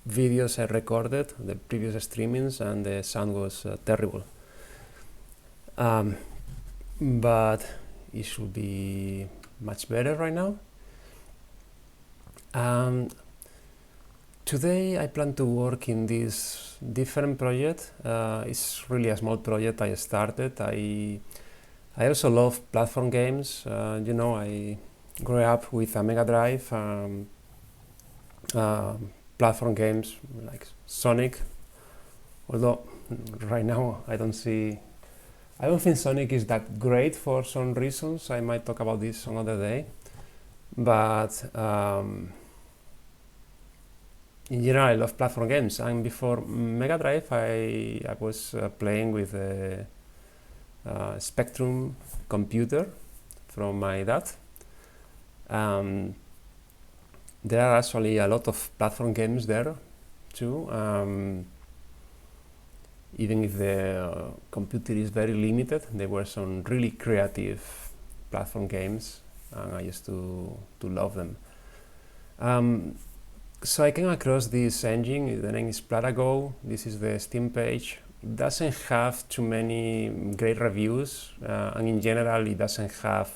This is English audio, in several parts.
videos I recorded, the previous streamings, and the sound was terrible. But it should be much better right now. Today I plan to work in this different project. It's really a small project I started. I also love platform games. I grew up with a Mega Drive, platform games like Sonic. Although right now I don't think Sonic is that great for some reasons. I might talk about this another day. But in general, I love platform games. And before Mega Drive, I was playing with a Spectrum computer from my dad. There are actually a lot of platform games there too. Even if the computer is very limited, there were some really creative platform games, and I used to love them. So I came across this engine. The name is PlataGo. This is the Steam page. It doesn't have too many great reviews, and in general it doesn't have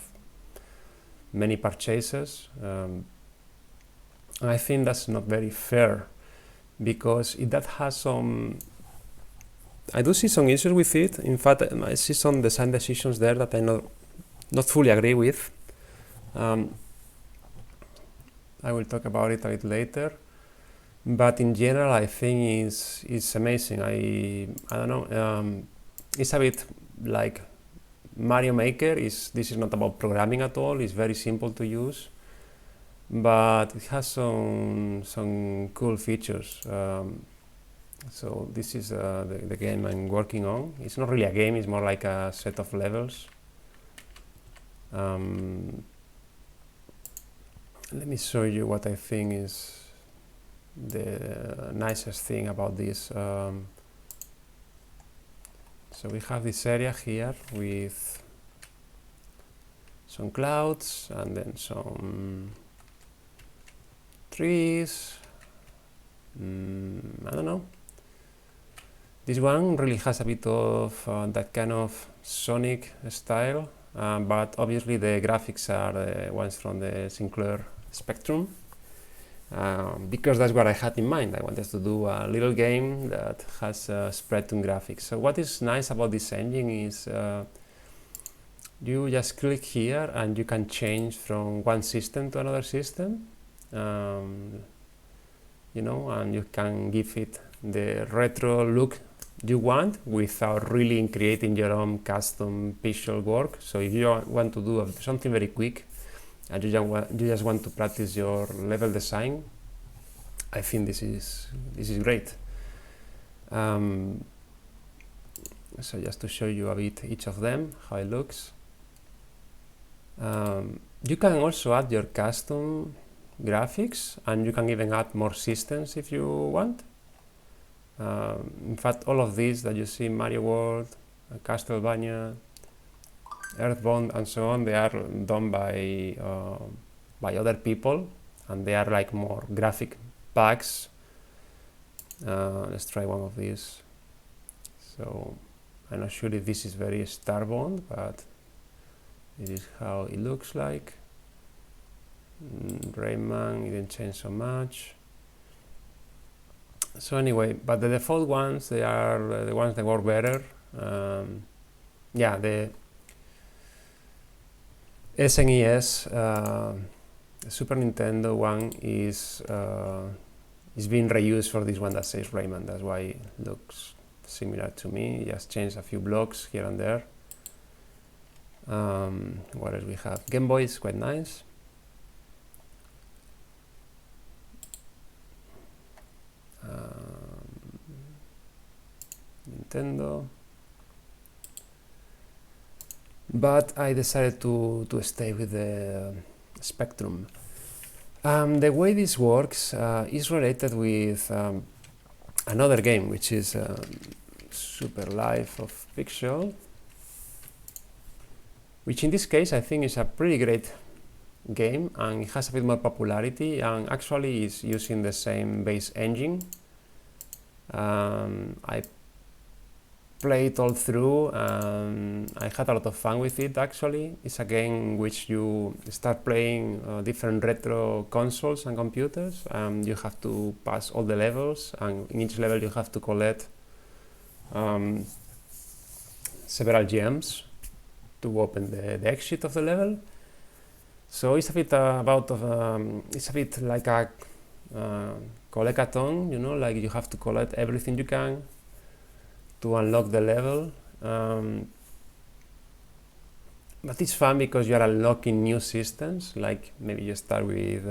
many purchases. I think that's not very fair, because it does have some... I do see some issues with it. In fact, I see some design decisions there that I not fully agree with. I will talk about it a bit later. But in general, I think it's amazing. I don't know. It's a bit like Mario Maker. This is not about programming at all. It's very simple to use, but it has some cool features. So this is the game I'm working on. It's not really a game. It's more like a set of levels. Let me show you what I think is the nicest thing about this. So we have this area here with some clouds and then some trees. I don't know. This one really has a bit of that kind of Sonic style, but obviously the graphics are the ones from the Sinclair Spectrum, because that's what I had in mind. I wanted to do a little game that has Splatoon graphics. So what is nice about this engine is you just click here and you can change from one system to another system, and you can give it the retro look you want without really creating your own custom visual work. So if you want to do something very quick and you just want to practice your level design, I think this is great. So just to show you a bit each of them, how it looks. You can also add your custom graphics, and you can even add more systems if you want. In fact, all of these that you see, Mario World, Castlevania, Earthbound, and so on, they are done by other people, and they are like more graphic packs. Let's try one of these. So I'm not sure if this is very Starbound, but this is how it looks like. Rayman, it didn't change so much. So anyway, but the default ones, they are the ones that work better. Yeah, the SNES Super Nintendo one is being reused for this one that says Rayman. That's why it looks similar to me. Just changed a few blocks here and there. What else we have? Game Boy is quite nice. Nintendo, but I decided to stay with the Spectrum. The way this works is related with another game, which is Super Life of Pixel, which in this case I think is a pretty great game, and it has a bit more popularity, and actually is using the same base engine. I played all through, and I had a lot of fun with it. Actually, it's a game in which you start playing different retro consoles and computers. You have to pass all the levels, and in each level you have to collect several gems to open the exit of the level. So it's a bit it's a bit like a collect-a-thon, you know, like you have to collect everything you can to unlock the level. But it's fun because you are unlocking new systems, like maybe you start with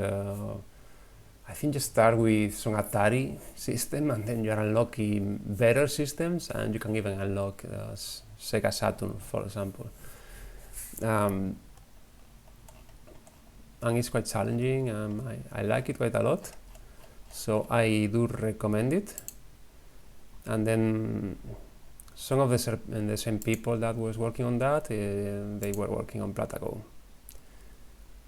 I think you start with some Atari system, and then you are unlocking better systems, and you can even unlock Sega Saturn, for example. And it's quite challenging. I like it quite a lot, so I do recommend it. And then some of the same people that was working on that, they were working on PlataGo,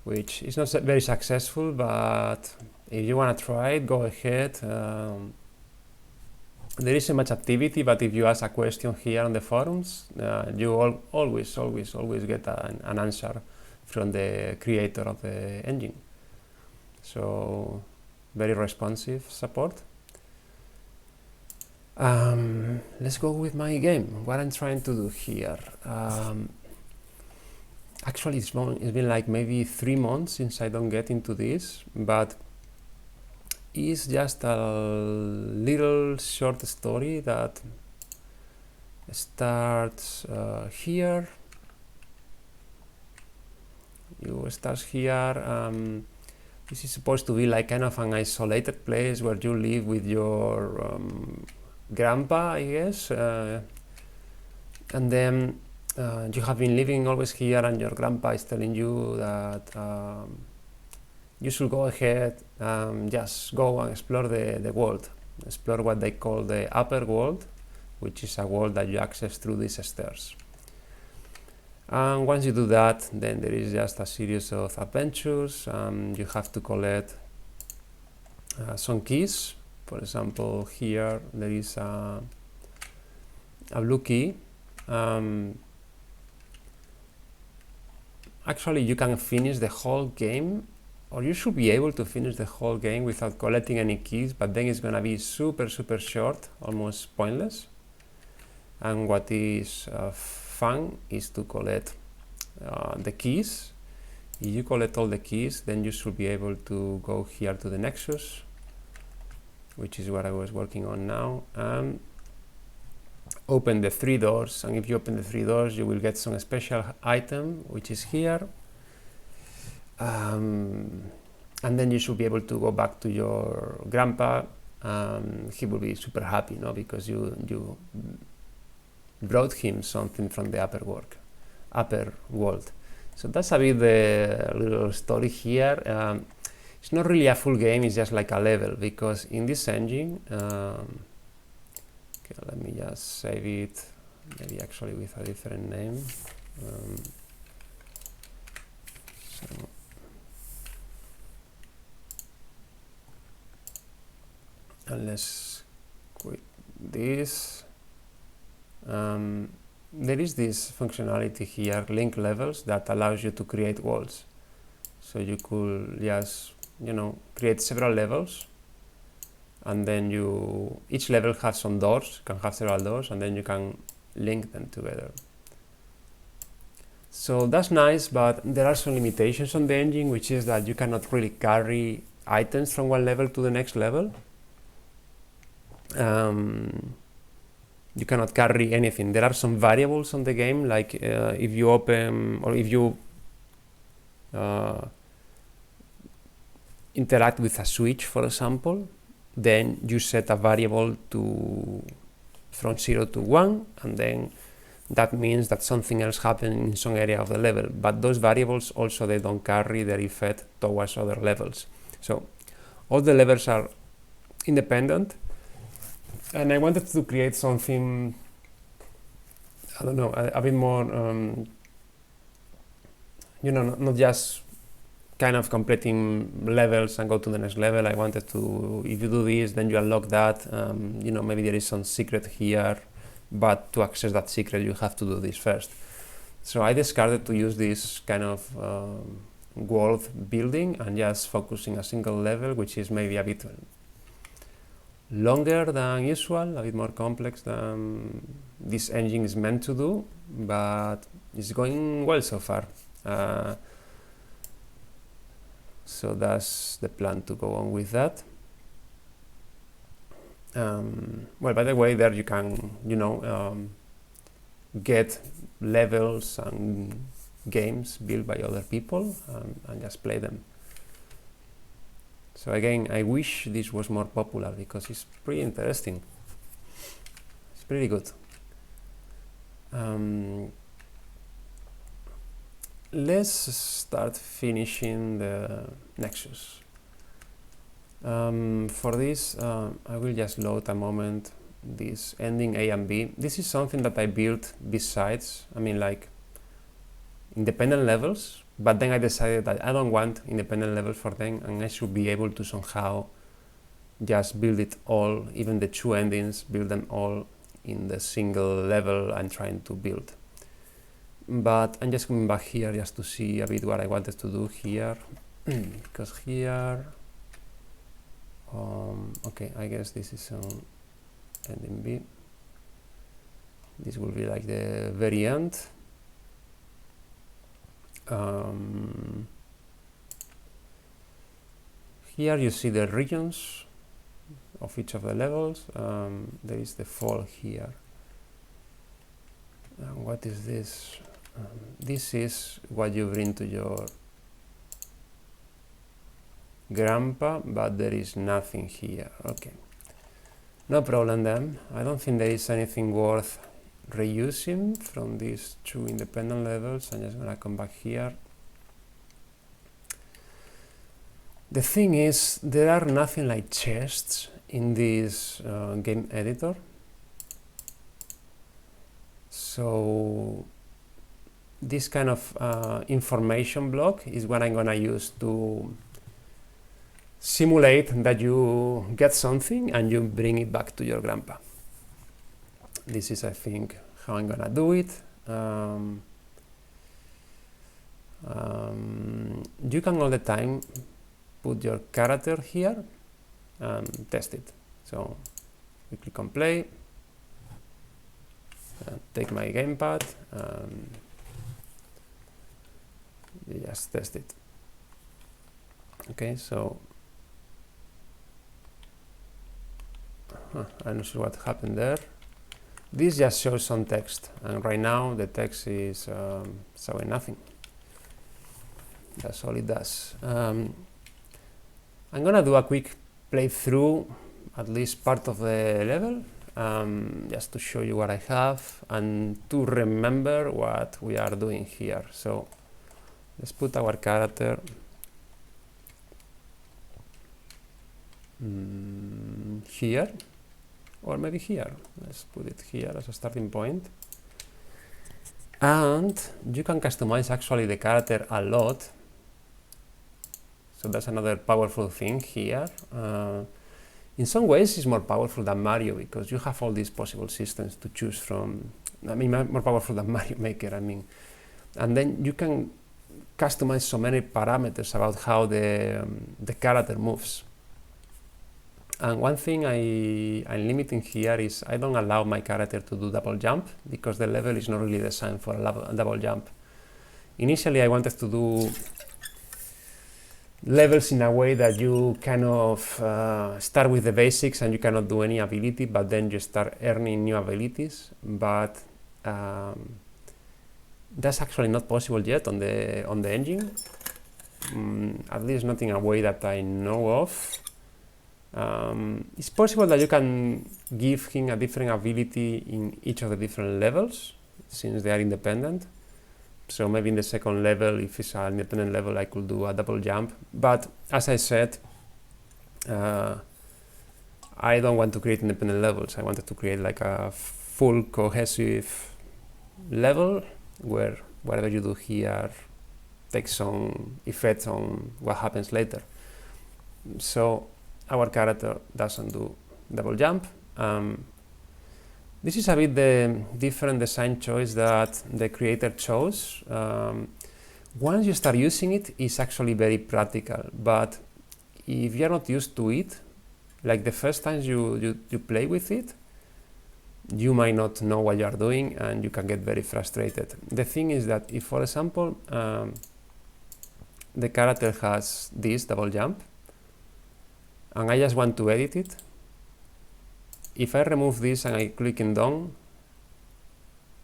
which is not very successful, but if you want to try it, go ahead. There isn't much activity, but if you ask a question here on the forums, you always get an answer from the creator of the engine. So very responsive support. Let's go with my game. What I'm trying to do here. Actually, it's been like maybe 3 months since I don't get into this, but it's just a little short story that starts here. You start here. This is supposed to be like kind of an isolated place where you live with your grandpa, I guess, and then you have been living always here, and your grandpa is telling you that you should go ahead, just go and explore the world, explore what they call the upper world, which is a world that you access through these stairs. And once you do that, then there is just a series of adventures. You have to collect some keys. For example, here there is a blue key. Actually, you can finish the whole game, or you should be able to finish the whole game without collecting any keys, but then it's gonna be super short, almost pointless. And what is fun is to collect the keys. If you collect all the keys, then you should be able to go here to the Nexus, which is what I was working on now, and open the 3 doors. And if you open the 3 doors, you will get some special item, which is here. And then you should be able to go back to your grandpa. He will be super happy, no? Because you brought him something from the upper world. So that's a bit the little story here. It's not really a full game, it's just like a level, because in this engine, okay, let me just save it, maybe actually with a different name. And let's quit this. There is this functionality here, link levels, that allows you to create walls. So you could just, you know, create several levels, and then each level has some doors, can have several doors, and then you can link them together. So that's nice, but there are some limitations on the engine, which is that you cannot really carry items from one level to the next level. You cannot carry anything. There are some variables on the game, like if you open, or if you interact with a switch, for example, then you set a variable from 0 to 1, and then that means that something else happens in some area of the level. But those variables also, they don't carry their effect towards other levels. So all the levels are independent, and I wanted to create something, I don't know, a bit more, you know, not just kind of completing levels and go to the next level. I wanted to, if you do this, then you unlock that. You know, maybe there is some secret here, but to access that secret, you have to do this first. So I discarded to use this kind of world building and just focusing a single level, which is maybe a bit longer than usual, a bit more complex than this engine is meant to do, but it's going well so far. So that's the plan, to go on with that. Well, by the way, there you can, you know, get levels and games built by other people and just play them. So again, I wish this was more popular because it's pretty interesting. It's pretty good. Let's start finishing the Nexus. For this, I will just load a moment this ending A and B. This is something that I built besides, I mean, like independent levels, but then I decided that I don't want independent levels for them, and I should be able to somehow just build it all, even the two endings, build them all in the single level I'm trying to build. But I'm just coming back here just to see a bit what I wanted to do here, because here, okay, I guess this is on ending B. This will be like the very end. Here you see the regions of each of the levels. There is the fall here. What is this? This is what you bring to your grandpa, but there is nothing here. Okay, no problem then. I don't think there is anything worth reusing from these two independent levels. I'm just gonna come back here. The thing is, there are nothing like chests in this game editor. So this kind of information block is what I'm gonna use to simulate that you get something and you bring it back to your grandpa. This is, I think, how I'm gonna do it. You can all the time put your character here and test it. So we click on play, take my gamepad, we just test it. Okay, so I'm not sure what happened there. This just shows some text, and right now the text is showing nothing. That's all it does. I'm gonna do a quick playthrough, at least part of the level, just to show you what I have and to remember what we are doing here. So let's put our character here, or maybe here. Let's put it here as a starting point. And you can customize actually the character a lot. So that's another powerful thing here. In some ways it's more powerful than Mario because you have all these possible systems to choose from. I mean, more powerful than Mario Maker, I mean. And then you can customize so many parameters about how the character moves. And one thing I'm limiting here is I don't allow my character to do double jump because the level is not really designed for a double jump. Initially I wanted to do levels in a way that you kind of start with the basics and you cannot do any ability, but then you start earning new abilities. But that's actually not possible yet on the engine, at least not in a way that I know of. It's possible that you can give him a different ability in each of the different levels since they are independent. So maybe in the second level, if it's an independent level, I could do a double jump. But as I said, I don't want to create independent levels. I wanted to create like a full cohesive level where whatever you do here takes some effect on what happens later. So our character doesn't do double jump. This is a bit the different design choice that the creator chose. Once you start using it, it's actually very practical, but if you're not used to it, like the first times you play with it, you might not know what you are doing and you can get very frustrated. The thing is that if, for example, the character has this double jump and I just want to edit it, if I remove this and I click in done,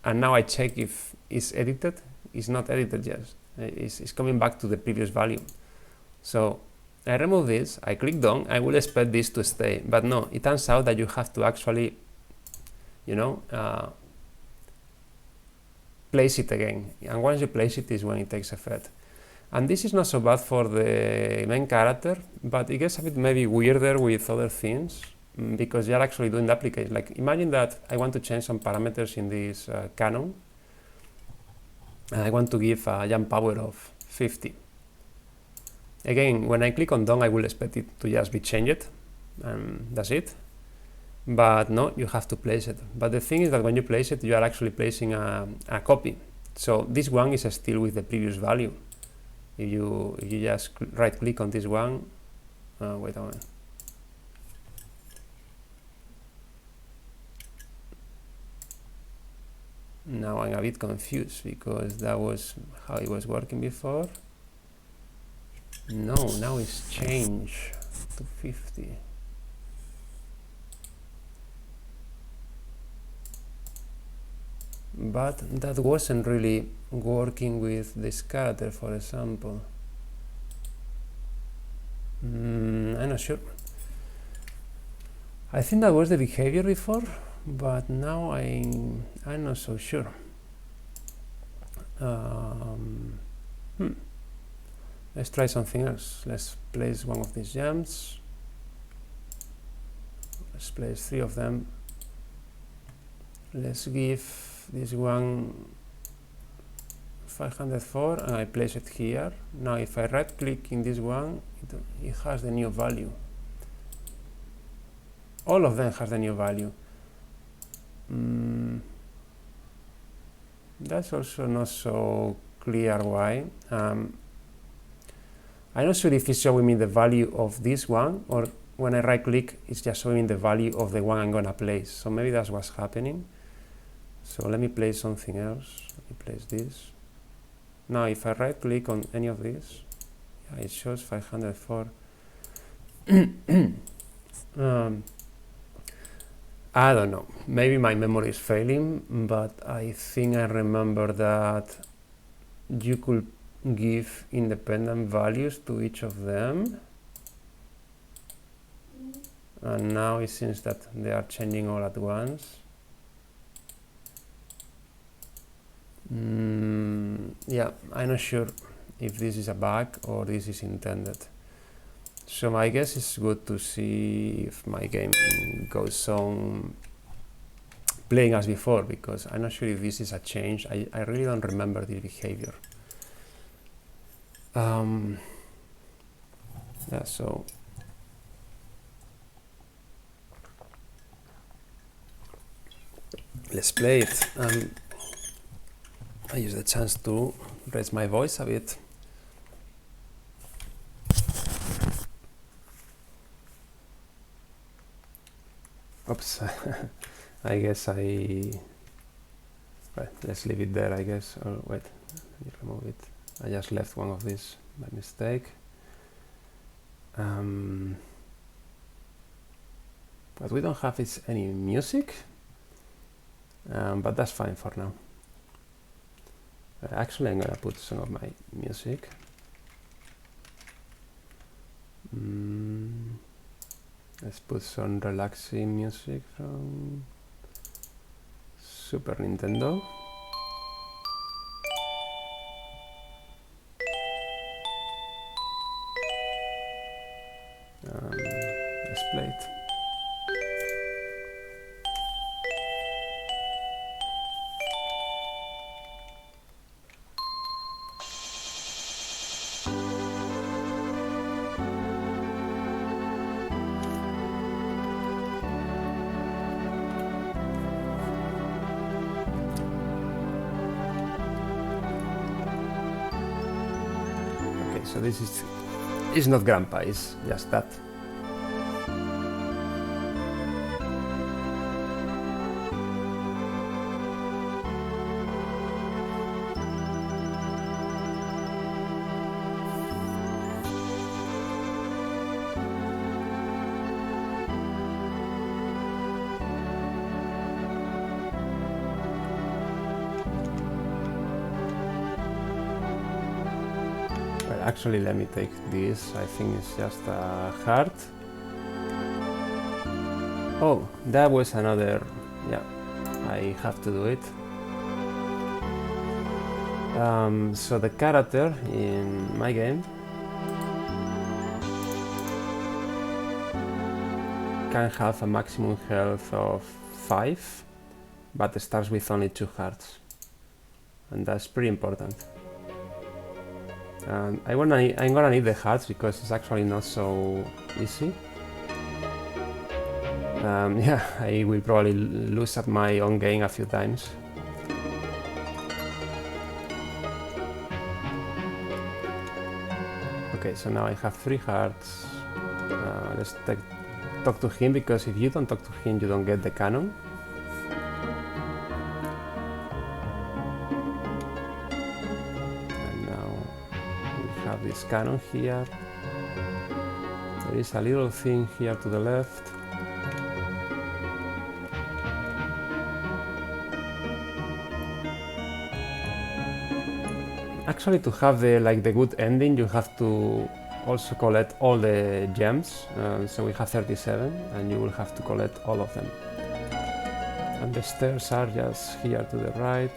and now I check if it's edited, it's not edited yet. It's coming back to the previous value. So I remove this, I click done, I will expect this to stay, but no, it turns out that you have to actually, place it again. And once you place it is when it takes effect. And this is not so bad for the main character, but it gets a bit maybe weirder with other things, because you're actually doing the application. Like imagine that I want to change some parameters in this canon, and I want to give a jump power of 50. Again, when I click on done, I will expect it to just be changed, and that's it. But no, you have to place it. But the thing is that when you place it, you are actually placing a copy. So this one is still with the previous value. If you just right click on this one, wait a minute. Now I'm a bit confused because that was how it was working before. No, now it's changed to 50. But that wasn't really working with this character, for example. I'm not sure. I think that was the behavior before, but now I'm not so sure. Let's try something else. Let's place one of these gems. Let's place 3 of them. Let's give this one 504 and I place it here. Now if I right click in this one, it has the new value. All of them has the new value. That's also not so clear why. I'm not sure if it's showing me the value of this one, or when I right click it's just showing the value of the one I'm gonna place. So maybe that's what's happening. So let me place something else. Let me place this. Now if I right click on any of these, yeah, it shows 504. I don't know, maybe my memory is failing, but I think I remember that you could give independent values to each of them. And now it seems that they are changing all at once. Yeah, I'm not sure if this is a bug or this is intended. So I guess it's good to see if my game goes on playing as before, because I'm not sure if this is a change. I really don't remember the behavior. Yeah, so let's play it. I use the chance to raise my voice a bit. Oops, I guess right, let's leave it there, I guess. Oh, wait, let me remove it. I just left one of these by mistake. What we don't have is any music, but that's fine for now. Actually, I'm gonna put some of my music. Let's put some relaxing music from Super Nintendo. Let's play it. so this is not grandpa, it's just that. Actually, let me take this. I think it's just a heart. Oh, that was another. Yeah, I have to do it. So the character in my game can have a maximum health of 5, but it starts with only 2 hearts, and that's pretty important. And I'm gonna need the hearts because it's actually not so easy. Yeah, I will probably lose at my own game a few times. Okay, so now I have 3 hearts. Let's talk to him, because if you don't talk to him, you don't get the cannon. This cannon here. There is a little thing here to the left. Actually, to have the good ending, you have to also collect all the gems. So we have 37, and you will have to collect all of them. And the stairs are just here to the right.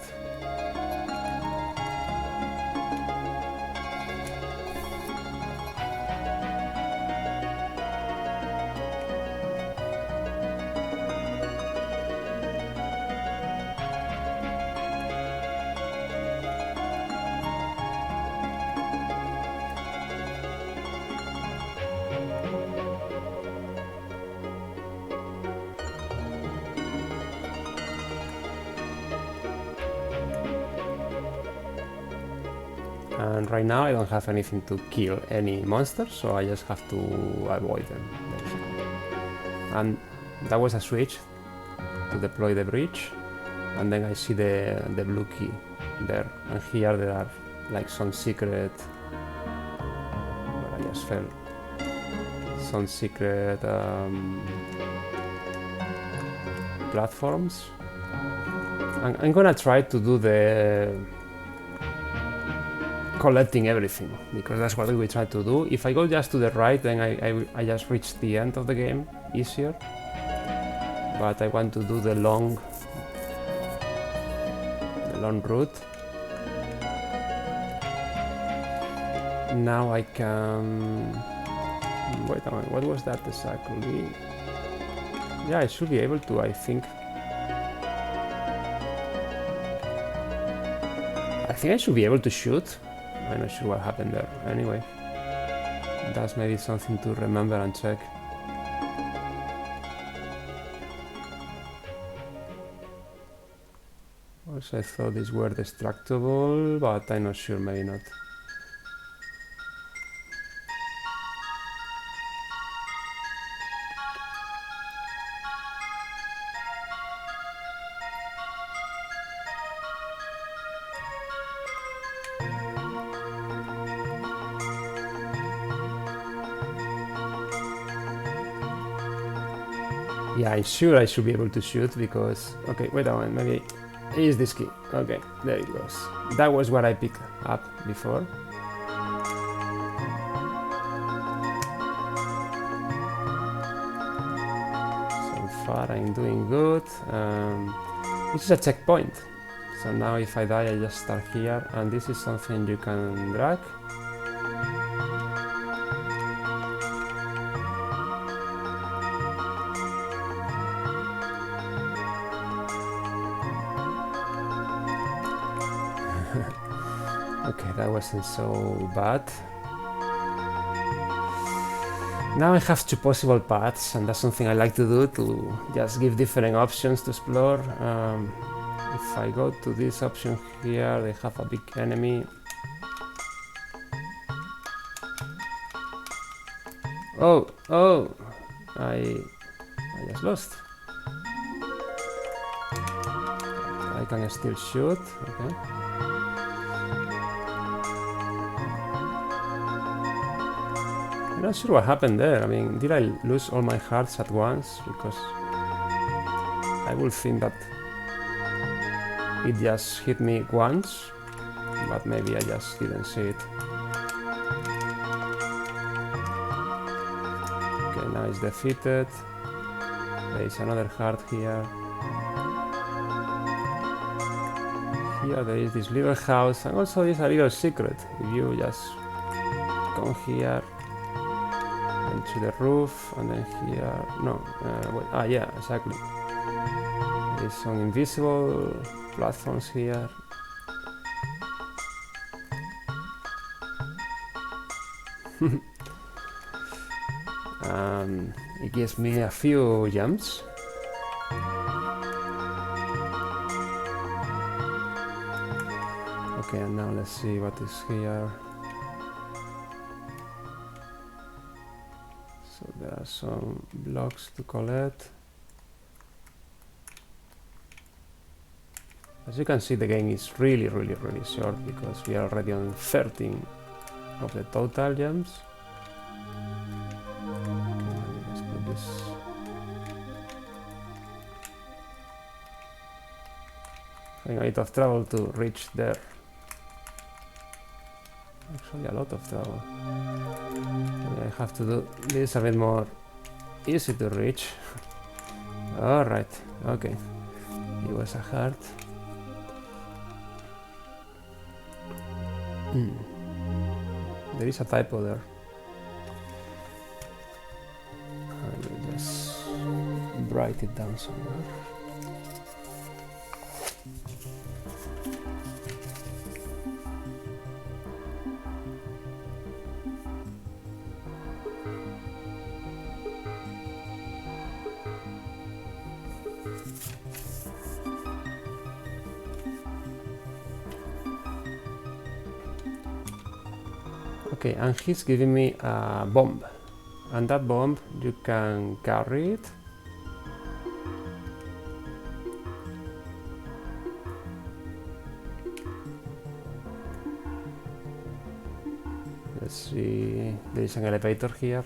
And right now I don't have anything to kill any monsters, so I just have to avoid them, basically. And that was a switch to deploy the bridge, and then I see the blue key there, and here there are like some secret, I just fell, some secret platforms. I'm gonna try to do the collecting everything, because that's what we try to do. If I go just to the right, then I just reach the end of the game easier, but I want to do the long route. Now I can... wait a minute, what was that exactly? Yeah, I should be able to, I think. I think I should be able to shoot. I'm not sure what happened there. Anyway, that's maybe something to remember and check. Also, I thought these were destructible, but I'm not sure, maybe not. Yeah, I'm sure I should be able to shoot because... Okay, wait a minute, maybe... Is this key? Okay, there it goes. That was what I picked up before. So far I'm doing good. This is a checkpoint. So now if I die, I just start here, and this is something you can drag. Okay, that wasn't so bad. Now I have 2 possible paths, and that's something I like to do, to just give different options to explore. If I go to this option here, they have a big enemy. Oh, I just lost. I can still shoot, okay. I'm not sure what happened there. I mean, did I lose all my hearts at once? Because I would think that it just hit me once, but maybe I just didn't see it. Okay, now it's defeated. There is another heart here. Here there is this little house, and also there's a little secret. If you just come here, then to the roof, and then here, no, wait, yeah, exactly. There's some invisible platforms here. It gives me a few jumps. Okay, and now let's see what is here. So there are some blocks to collect. As you can see, the game is really short because we are already on 13 of the total gems. Okay, let's put this. Having a bit of trouble to reach there. Actually, a lot of trouble. Maybe I have to do this a bit more easy to reach. Alright, okay. It was a heart. There is a typo there. I will just write it down somewhere. Okay, and he's giving me a bomb, and that bomb you can carry it. Let's see, there is an elevator here.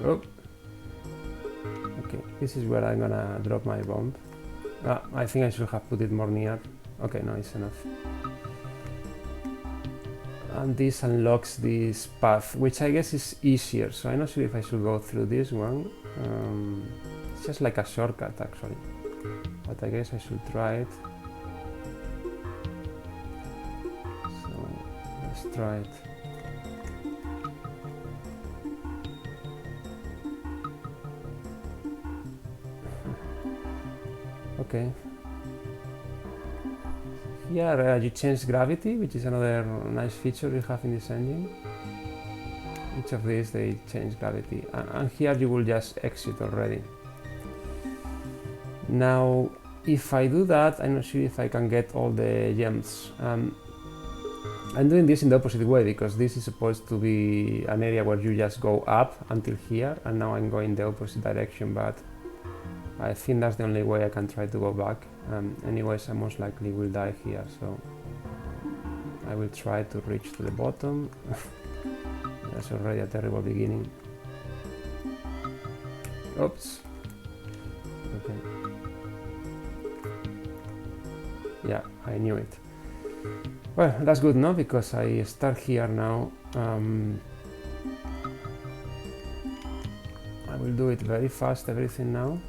Oh, okay, this is where I'm gonna drop my bomb. I think I should have put it more near. Okay, no, it's enough. And this unlocks this path, which I guess is easier, so I'm not sure if I should go through this one. It's just like a shortcut actually, but I guess I should try it. So let's try it. Okay. Here you change gravity, which is another nice feature you have in this engine. Each of these they change gravity, and here you will just exit already. Now, if I do that, I'm not sure if I can get all the gems. I'm doing this in the opposite way because this is supposed to be an area where you just go up until here, and now I'm going the opposite direction, but I think that's the only way I can try to go back. Anyways, I most likely will die here, so I will try to reach to the bottom. That's already a terrible beginning. Oops. Okay. Yeah, I knew it. Well, that's good, no? Because I start here now. I will do it very fast, everything now.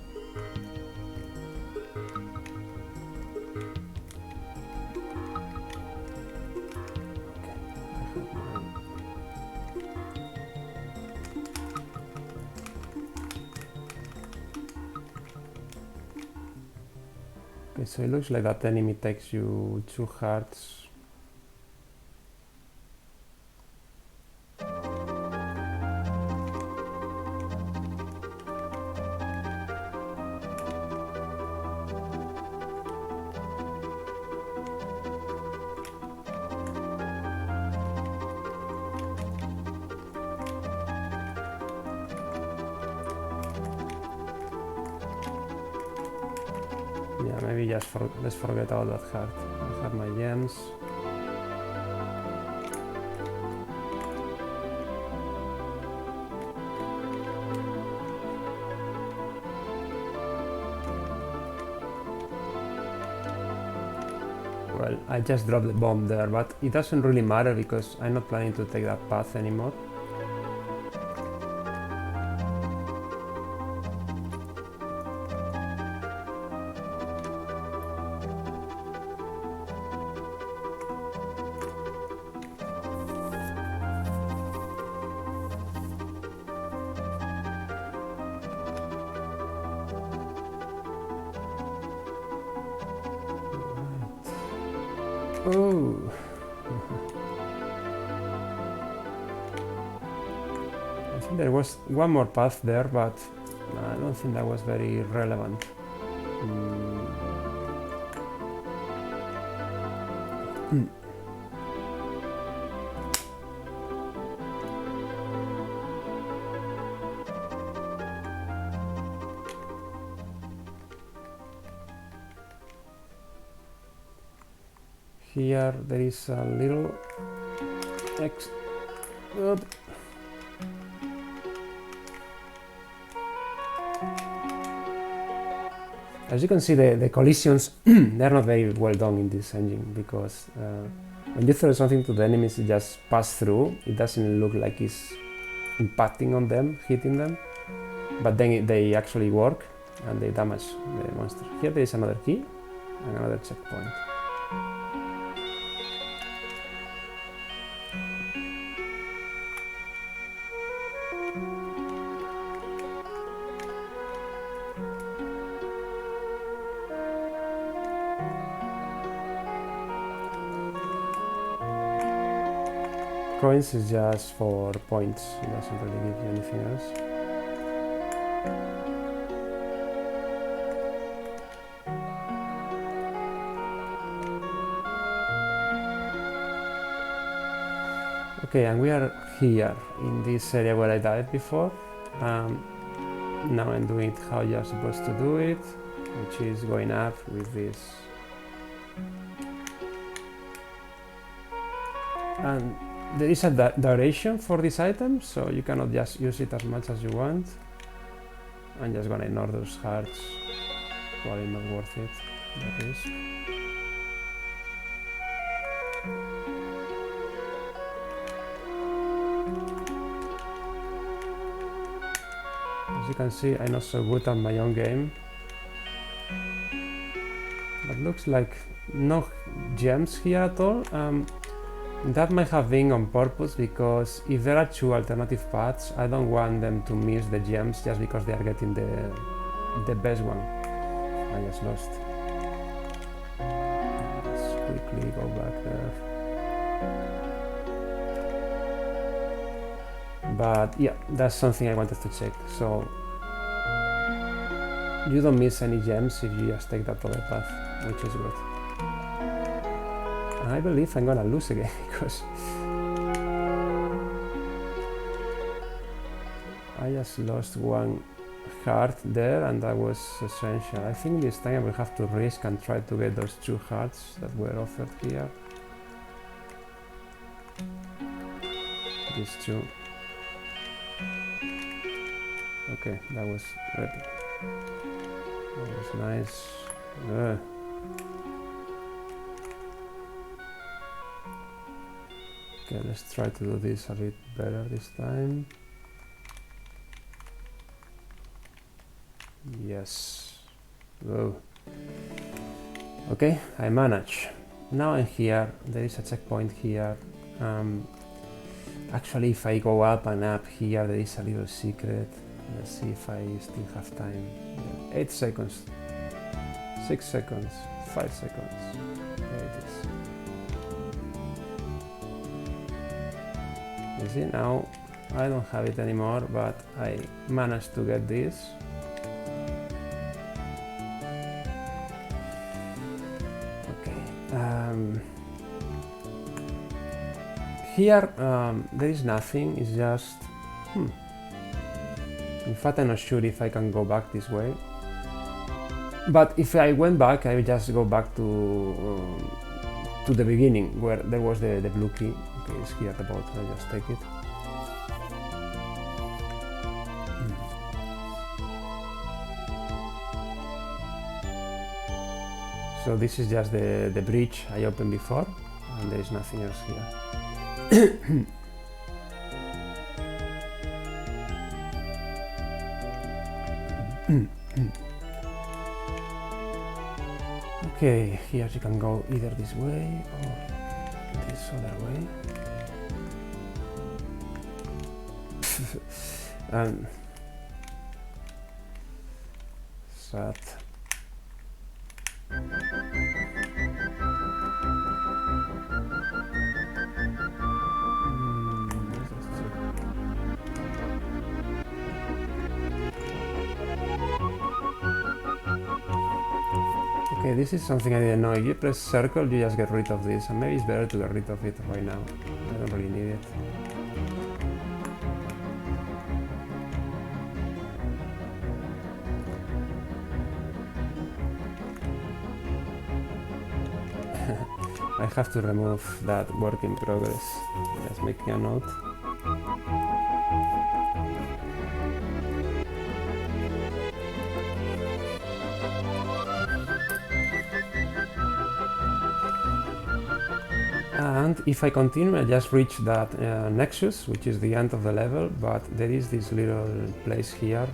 Okay, so it looks like that enemy takes you 2 hearts. Yeah, maybe just let's forget all that heart. I have my gems. Well, I just dropped the bomb there, but it doesn't really matter because I'm not planning to take that path anymore. Oh. I think there was one more path there, but I don't think that was very relevant. Here there is a little as you can see, the collisions they're not very well done in this engine because when you throw something to the enemies, it just passes through. It doesn't look like it's impacting on them, hitting them, but then they actually work and they damage the monster. Here there is another key and another checkpoint. Coins is just for points, it doesn't really give you anything else. Okay, and we are here in this area where I died before. Now I'm doing it how you're supposed to do it, which is going up with this. And there is a duration for this item, so you cannot just use it as much as you want. I'm just gonna ignore those hearts, probably not worth it, the risk. As you can see, I'm not so good at my own game. But looks like no gems here at all. That might have been on purpose because if there are two alternative paths, I don't want them to miss the gems just because they are getting the best one. I just lost. Let's quickly go back there. But yeah, that's something I wanted to check. So you don't miss any gems if you just take that other path, which is good. I believe I'm gonna lose again because I just lost one heart there and that was essential. I think this time I will have to risk and try to get those two hearts that were offered here. These two. Okay, that was epic. That was nice. Okay, let's try to do this a bit better this time. Yes. Whoa. Okay, I manage. Now I'm here. There is a checkpoint here. Actually, if I go up and up here, there is a little secret. Let's see if I still have time. Yeah. 8 seconds. 6 seconds. 5 seconds. There it is. You see, now I don't have it anymore, but I managed to get this. Okay. Here there is nothing, it's just... In fact, I'm not sure if I can go back this way. But if I went back, I would just go back to the beginning where there was the blue key. Okay, it's here at the bottom. I just take it. So this is just the bridge I opened before, and there is nothing else here. Okay, here you can go either this way or this other way. And sad. Okay, this is something I didn't know. If you press circle, you just get rid of this, and maybe it's better to get rid of it right now. I don't really need it. I have to remove that work in progress. Just making a note. And if I continue, I just reach that nexus, which is the end of the level, but there is this little place here.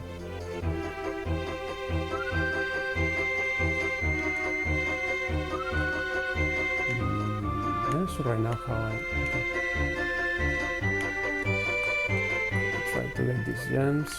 I'm not sure right now how I try to get these gems.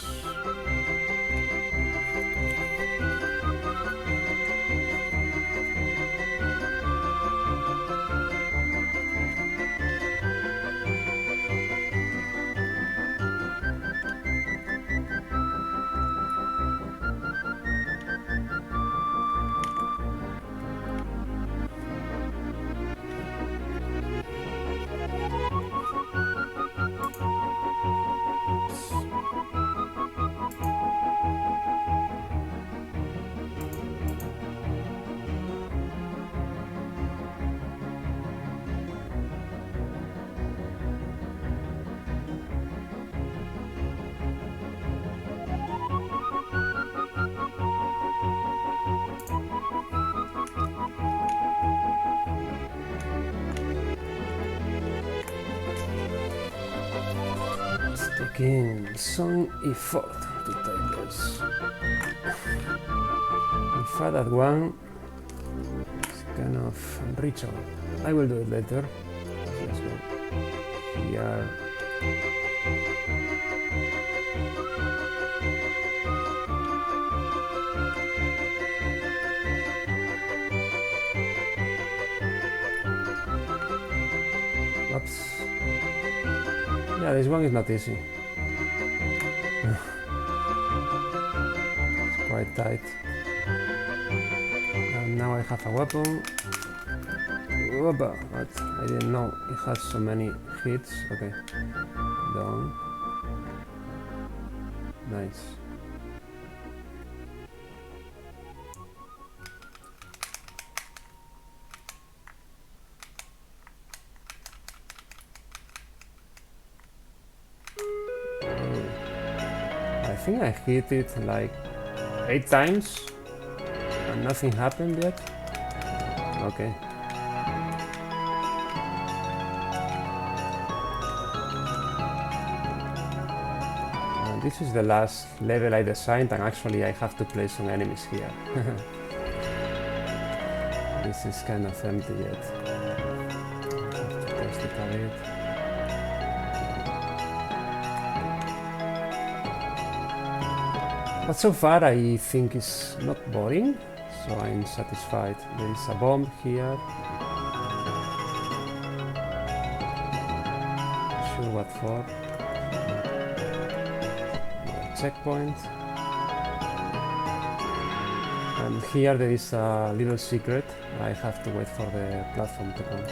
Taking some effort to take this. In fact, that one is kind of unreachable. I will do it later. Let's go here. Oops. Yeah, this one is not easy. It's quite tight. And now I have a weapon. Whoopa, but I didn't know it has so many hits. Okay, down. Nice. I think I hit it like 8 times and nothing happened yet. Okay. And this is the last level I designed, and actually I have to place some enemies here. This is kind of empty yet. I have to test it a bit. But so far I think it's not boring, so I'm satisfied. There is a bomb here. Not sure what for. A checkpoint. And here there is a little secret. I have to wait for the platform to come.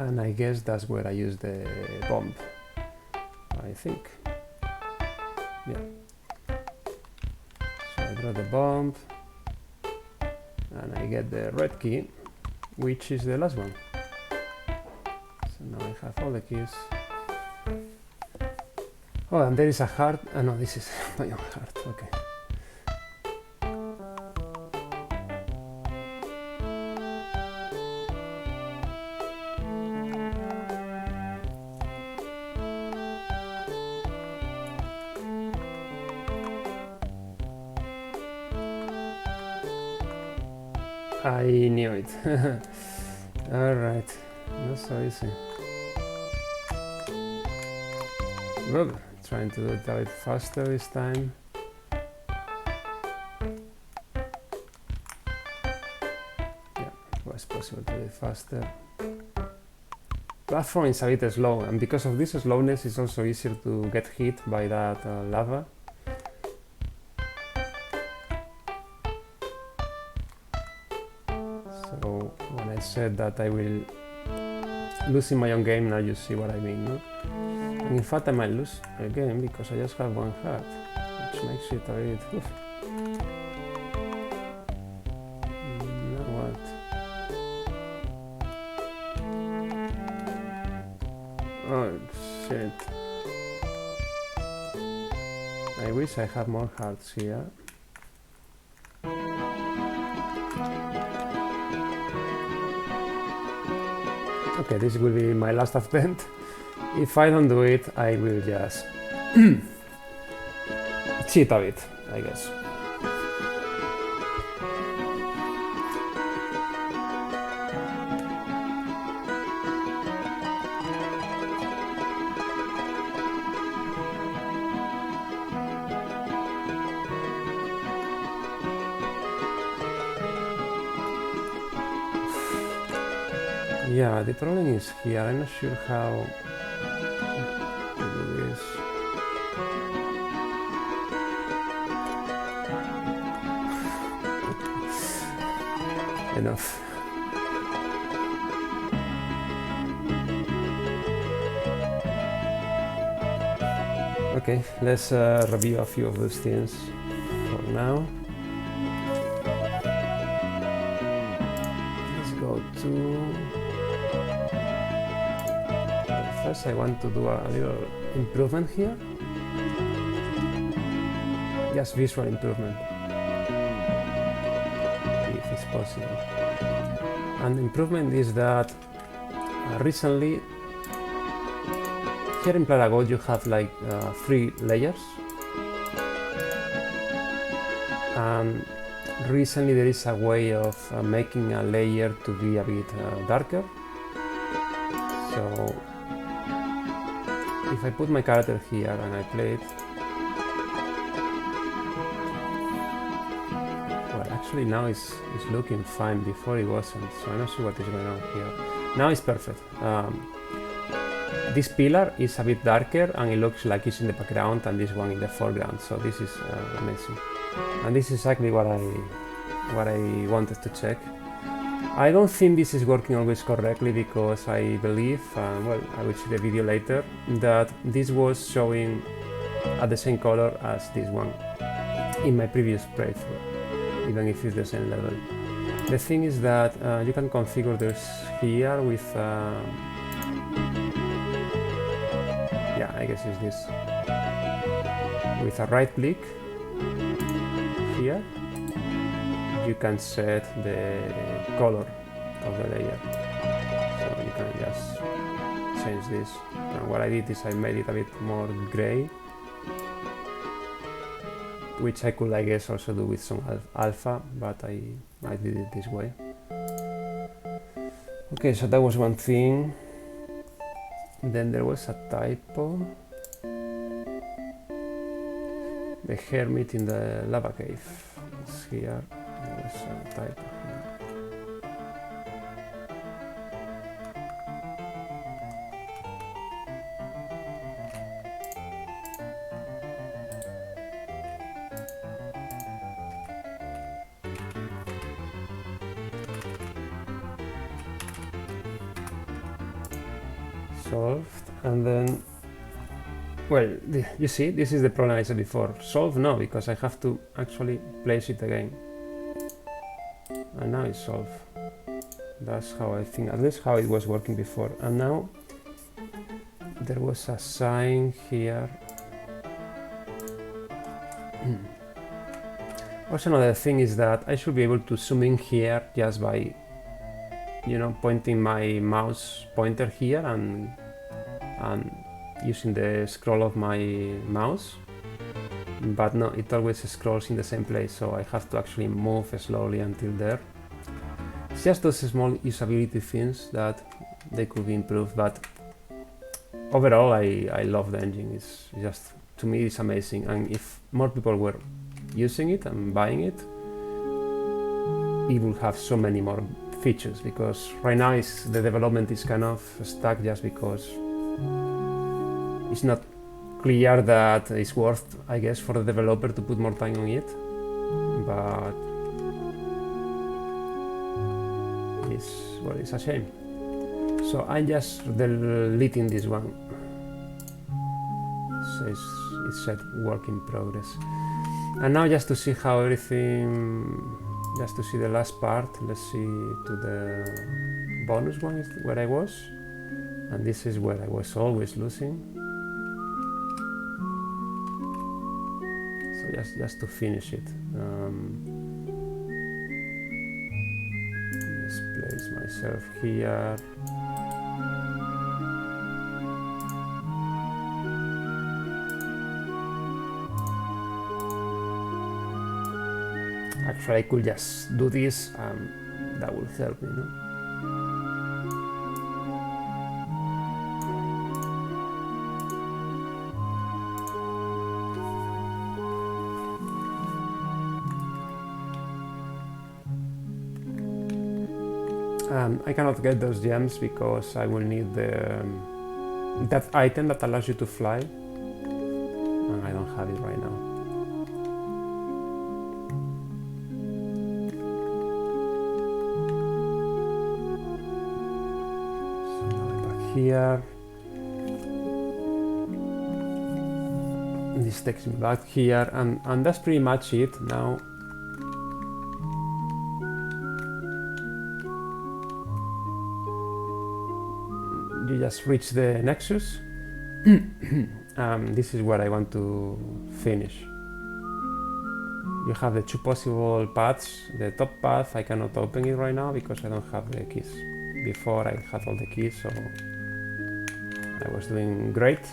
And I guess that's where I use the bomb, I think. Yeah. So I draw the bomb, and I get the red key, which is the last one. So now I have all the keys. Oh, and there is a heart. No, this is my own heart. Okay. I knew it. Alright, not so easy. Well, trying to do it a bit faster this time. Yeah, it was possible to do it faster. Platform is a bit slow, and because of this slowness, it's also easier to get hit by that lava. So when I said that I will lose in my own game, now you see what I mean, no? And in fact I might lose again because I just have one heart, which makes it a bit... Oof. Now what? Oh shit. I wish I had more hearts here. Okay, this will be my last attempt. If I don't do it, I will just cheat a bit, I guess. Yeah, the problem is here. I'm not sure how to do this. Enough. Okay, let's review a few of those things for now. Let's go to... First I want to do a little improvement here. Just visual improvement, if it's possible. And the improvement is that recently, here in PlataGo you have like 3 layers. And recently there is a way of making a layer to be a bit darker. So if I put my character here and I play it, well, actually now it's looking fine. Before it wasn't, so I'm not sure what is going on here. Now it's perfect. This pillar is a bit darker and it looks like it's in the background, and this one in the foreground. So this is amazing, and this is exactly what I wanted to check. I don't think this is working always correctly, because I believe, well, I will see the video later, that this was showing at the same color as this one in my previous playthrough, even if it's the same level. The thing is that you can configure this here with, yeah, I guess it's this, with a right click here. You can set the color of the layer, so you can just change this. And what I did is I made it a bit more gray, which I could, I guess, also do with some alpha, but I did it this way. Okay, so that was one thing. Then there was a typo. The hermit in the lava cave is here. There was a typo here. solved. And then, well, you see, this is the problem I said before. Solve, no, because I have to actually place it again. And now it's solved. That's how I think, at least how it was working before. And now there was a sign here. Also, another thing is that I should be able to zoom in here just by, you know, pointing my mouse pointer here and using the scroll of my mouse. But no, it always scrolls in the same place, so I have to actually move slowly until there. It's just those small usability things that they could be improved, but overall I love the engine. It's just, to me, it's amazing, and if more people were using it and buying it, it will have so many more features, because right now the development is kind of stuck just because it's not clear that it's worth, I guess, for the developer to put more time on it, but it's a shame. So I'm just deleting this one. So it said work in progress. And now, just to see how everything, just to see the last part, let's see to the bonus one is where I was, and this is where I was always losing. So just to finish it, let's place myself here. Actually, I could just do this, that will help me, no? I cannot get those gems because I will need that item that allows you to fly, and I don't have it right now. Here, this takes me back here, and that's pretty much it. Now you just reach the nexus. This is where I want to finish. You have the two possible paths. The top path, I cannot open it right now because I don't have the keys. Before I had all the keys, so I was doing great.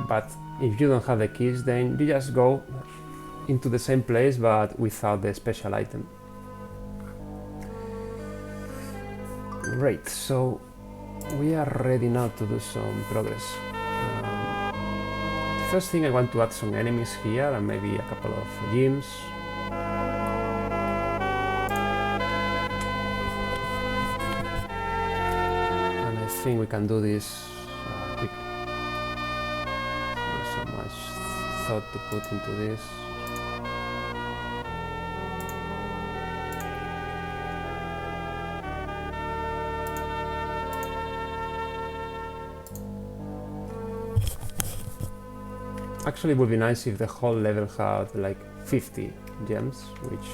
But if you don't have the keys, then you just go into the same place but without the special item. Great, so we are ready now to do some progress. First thing, I want to add some enemies here and maybe a couple of gyms. I think we can do this quickly. Not so much thought to put into this. Actually, it would be nice if the whole level had like 50 gems, which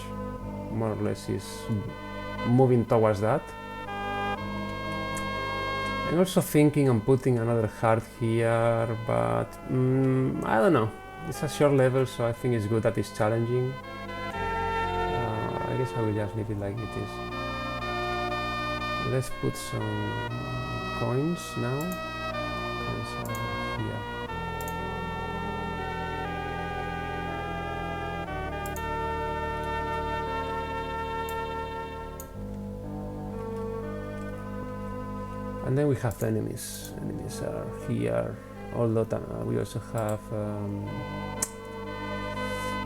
more or less is moving towards that. I'm also thinking on putting another heart here, but I don't know. It's a short level, so I think it's good that it's challenging. I guess I will just leave it like it is. Let's put some coins now. Coins are here. And then we have enemies. Enemies are here, although we also have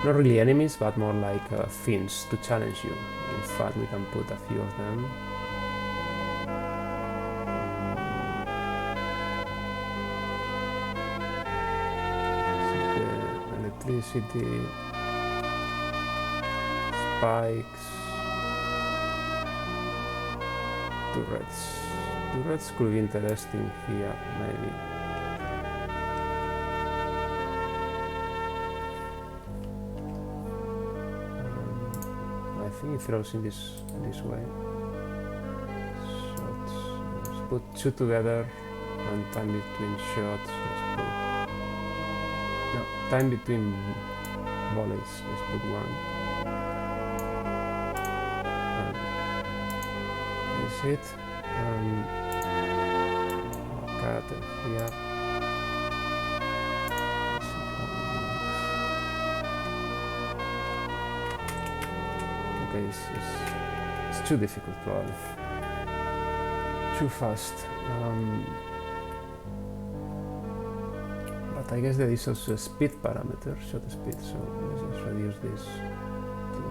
not really enemies, but more like things to challenge you. In fact, we can put a few of them. This is the electricity, spikes, turrets. turrets could be interesting here, maybe. I think it throws in this way. Let's put two together, and time between shots. No, time between volleys. Let's put one. Is it? Character here. Okay, it's too difficult, probably. Too fast. But I guess there is also a speed parameter, shutter speed, so let's just reduce this to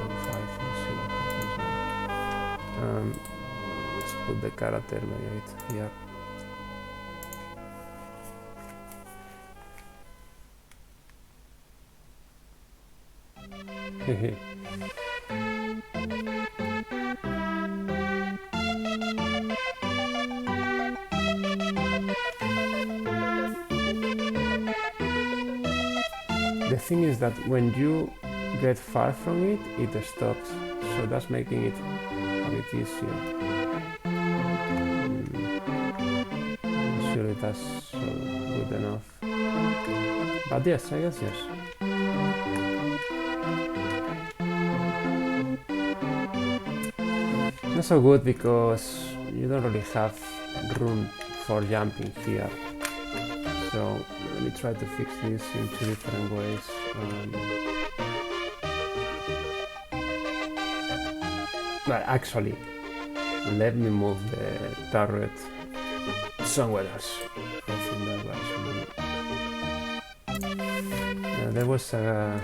2.5 and see what happens. Let's put the character maybe here. The thing is that when you get far from it, it stops, so that's making it a bit easier. I'm sure it does good enough. But yes, I guess yes. Not so good because you don't really have room for jumping here. So let me try to fix this in two different ways. But actually, let me move the turret somewhere else. I think that was there was a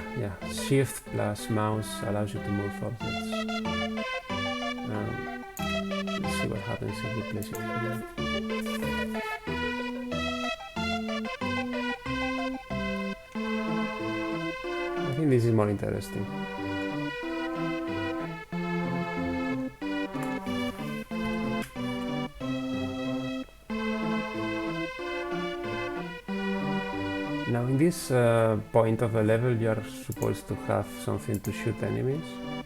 shift plus mouse allows you to move objects. Let's see what happens if we place it here. I think this is more interesting. Now in this point of the level you are supposed to have something to shoot enemies,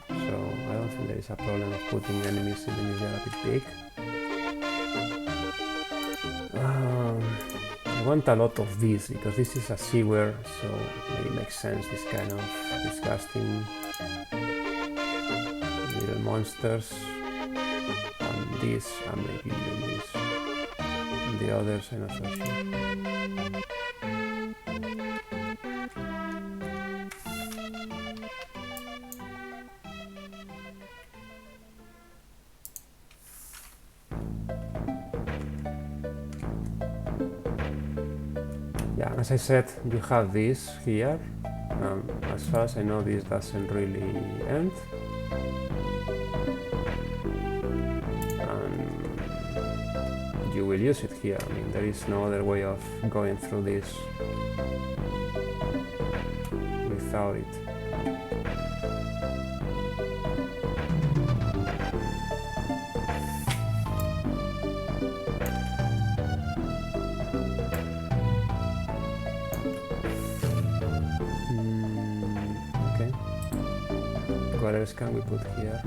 so I don't think there is a problem of putting enemies even if they are a bit big. I want a lot of these because this is a sewer, so it makes sense, this kind of disgusting little monsters, and this, and maybe even this. And the others I'm not so sure. Yeah, as I said, you have this here. As far as I know, this doesn't really end. And you will use it here. I mean, there is no other way of going through this without it. What else can we put here?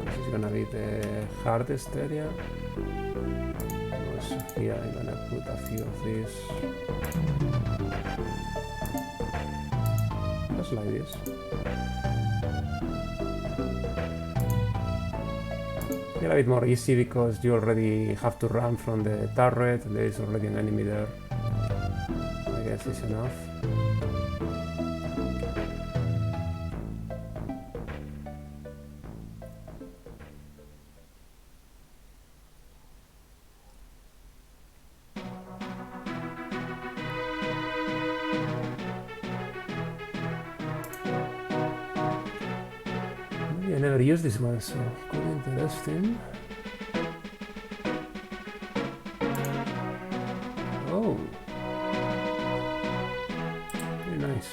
This is gonna be the hardest area. Here I'm gonna put a few of these, just like this. They're a bit more easy because you already have to run from the turret, there is already an enemy there. I guess it's enough. I never used this one, so could be interesting. Oh, very nice.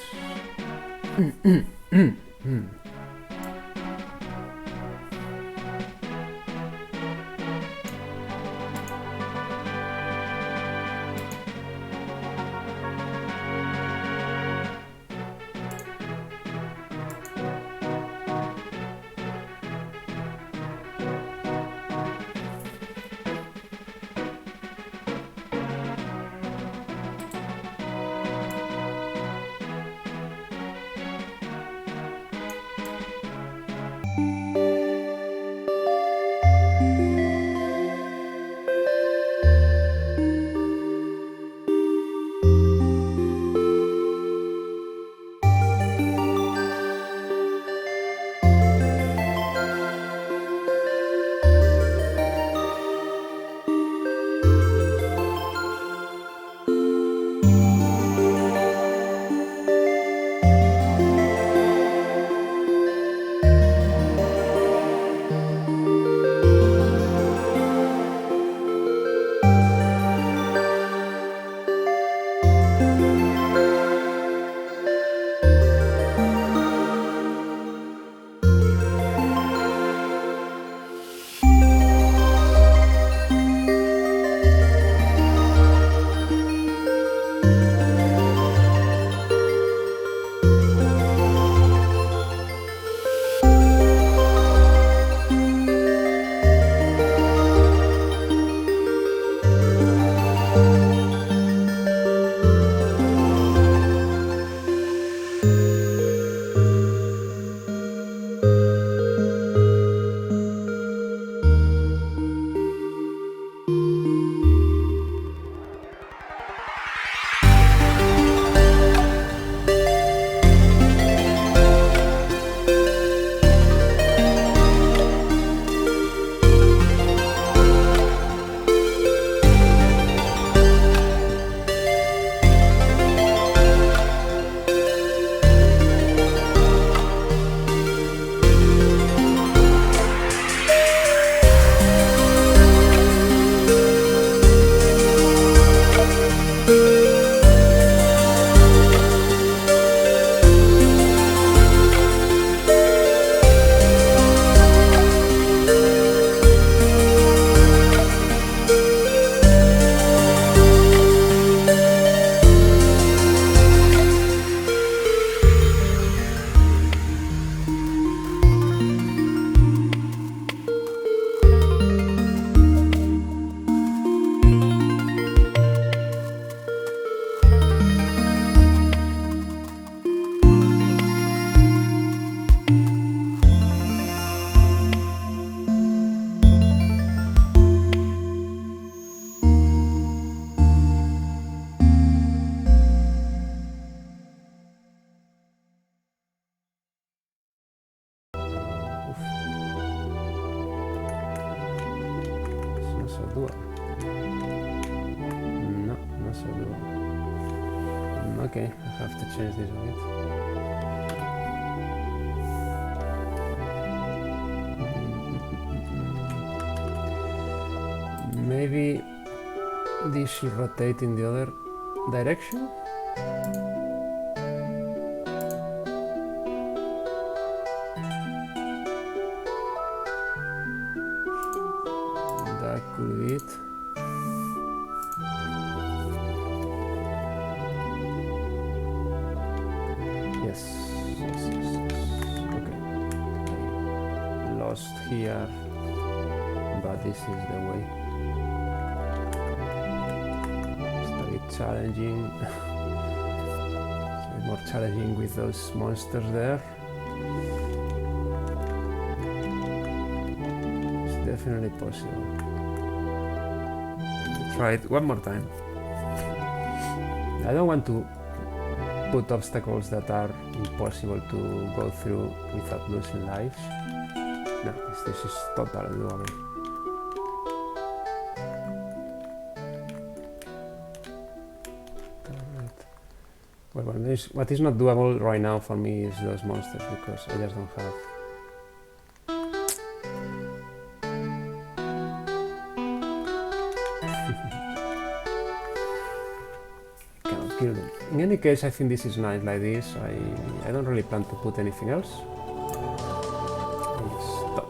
due. No, non so due. Okay, I have to change this a bit. Maybe this should rotate in the other direction. That could be it. Yes. Okay. Lost here, but this is the way. Challenging. It's more challenging with those monsters there. It's definitely possible. Try it one more time. I don't want to put obstacles that are impossible to go through without losing lives. No, this is totally doable. Well, what is not doable right now for me is those monsters, because I just don't have In any case, I think this is nice like this. I don't really plan to put anything else. Stop.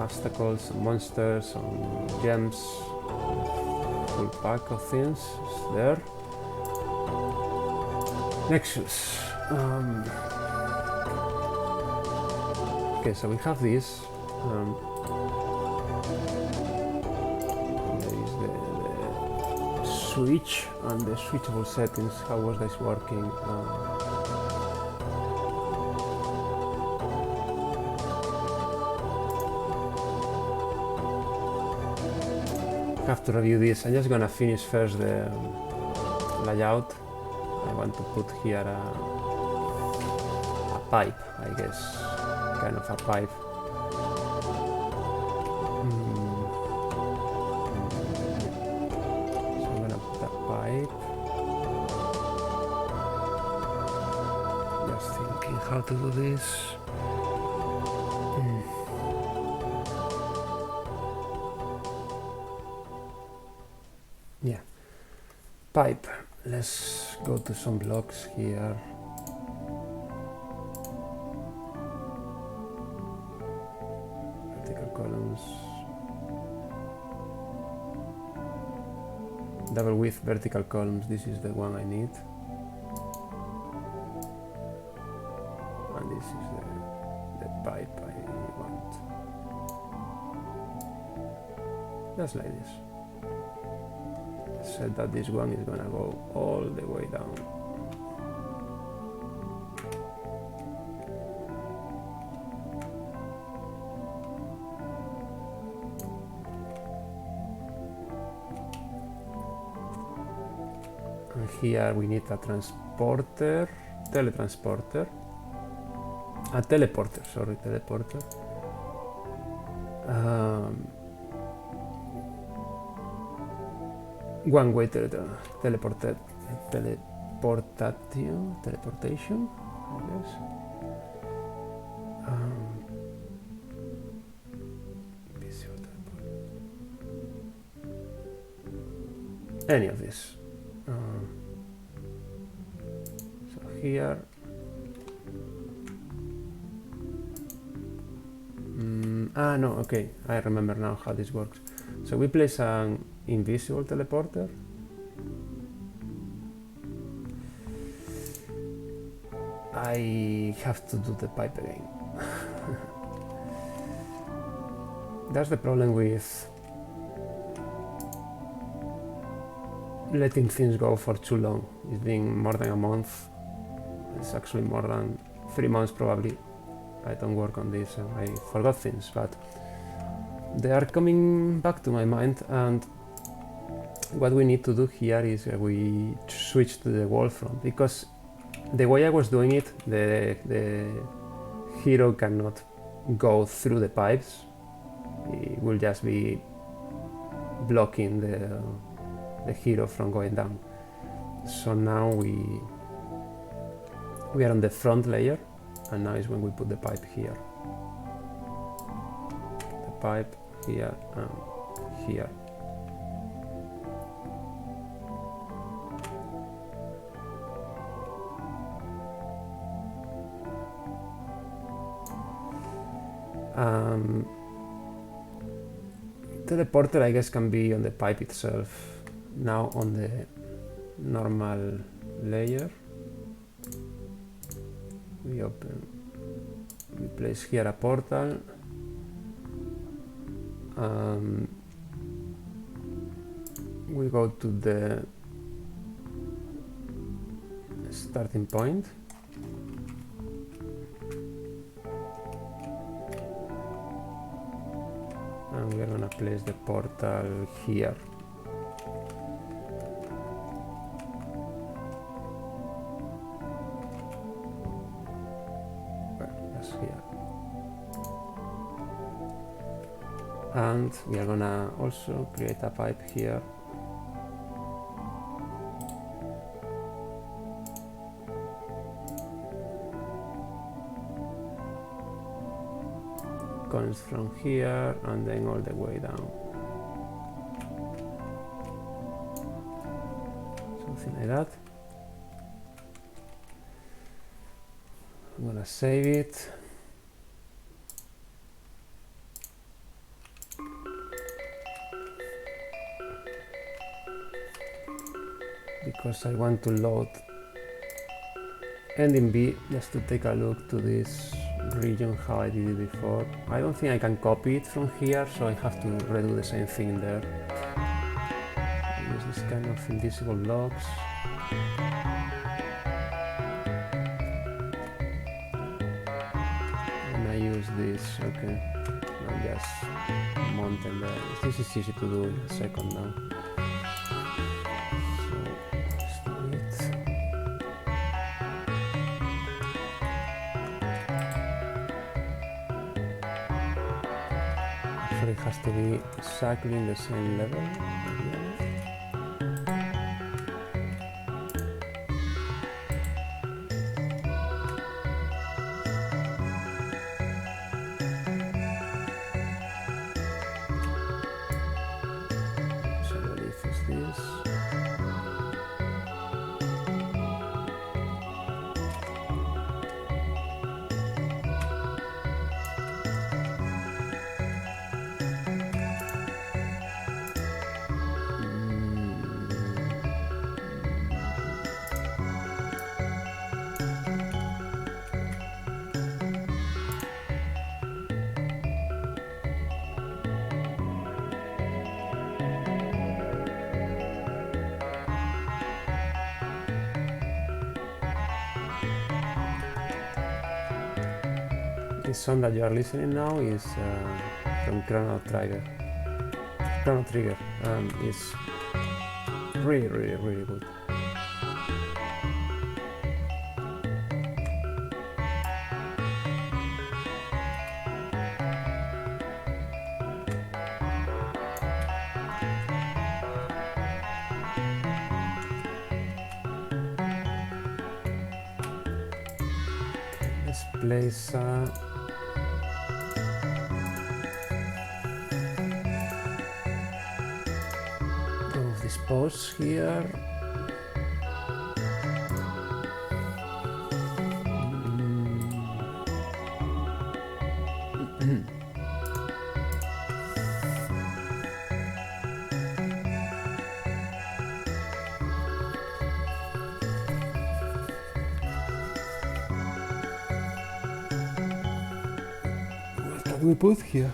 Obstacles, some monsters, some gems, full pack of things is there. Nexus. Okay, so we have this. There is the switch and the switchable settings. How was this working? Have to review this. I'm just gonna finish first the layout. I want to put here a pipe, I guess, kind of a pipe. So I'm gonna put a pipe. Just thinking how to do this. Yeah, pipe. Let's go to some blocks here. Vertical columns. Double width vertical columns. This is the one I need. And this is the pipe I want. Just like this. Said that this one is gonna go all the way down. And here we need a transporter, teletransporter, a teleporter, sorry, teleporter. One-way teleportation, I guess. Any of this. So here. No, okay, I remember now how this works. So we place an invisible teleporter. I have to do the pipe again. That's the problem with letting things go for too long. It's been more than a month. It's actually more than 3 months probably. I don't work on this and I forgot things, but they are coming back to my mind, and what we need to do here is we switch to the wall front, because the way I was doing it, the hero cannot go through the pipes. It will just be blocking the hero from going down. So now we are on the front layer, and now is when we put the pipe here. The pipe here and here. Teleporter, I guess, can be on the pipe itself. Now on the normal layer, we place here a portal. We go to the starting point. And we are going to place the portal here. Well, that's here. And we are going to also create a pipe here. Comes from here and then all the way down. So something like that. I'm gonna save it. Because I want to load ending B just to take a look to this region how I did it before. I don't think I can copy it from here, so I have to redo the same thing there. I use this kind of invisible blocks. And I use this, okay. I'm just mounting there. This is easy to do in a second now. It has to be exactly in the same level. So what if it's this? This song that you are listening now is from Chrono Trigger. It's really good. Let's place this pose here. What can we put here?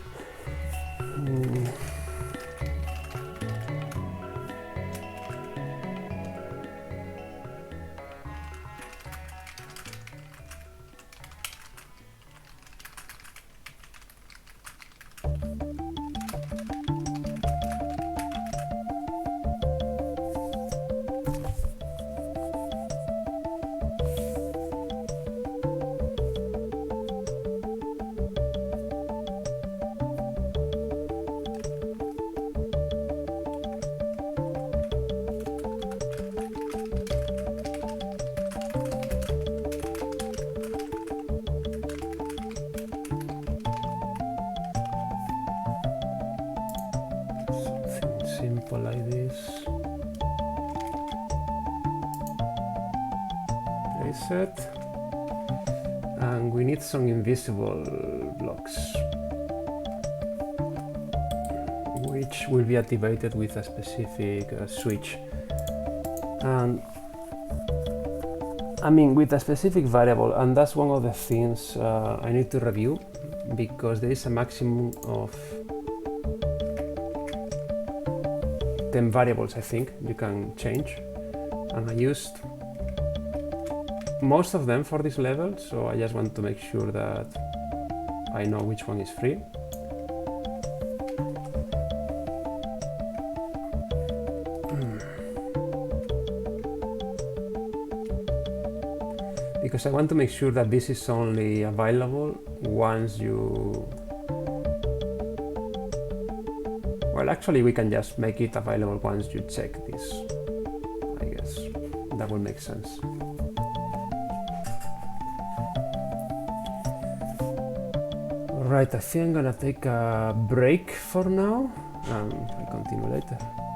Simple like this. Place it. And we need some invisible blocks, which will be activated with a specific switch. And I mean, with a specific variable, and that's one of the things I need to review, because there is a maximum of 10 variables, I think, you can change, and I used most of them for this level, so I just want to make sure that I know which one is free. Because I want to make sure that this is only available once you... Well, actually, we can just make it available once you check this. I guess that will make sense. Alright, I think I'm gonna take a break for now. I'll continue later.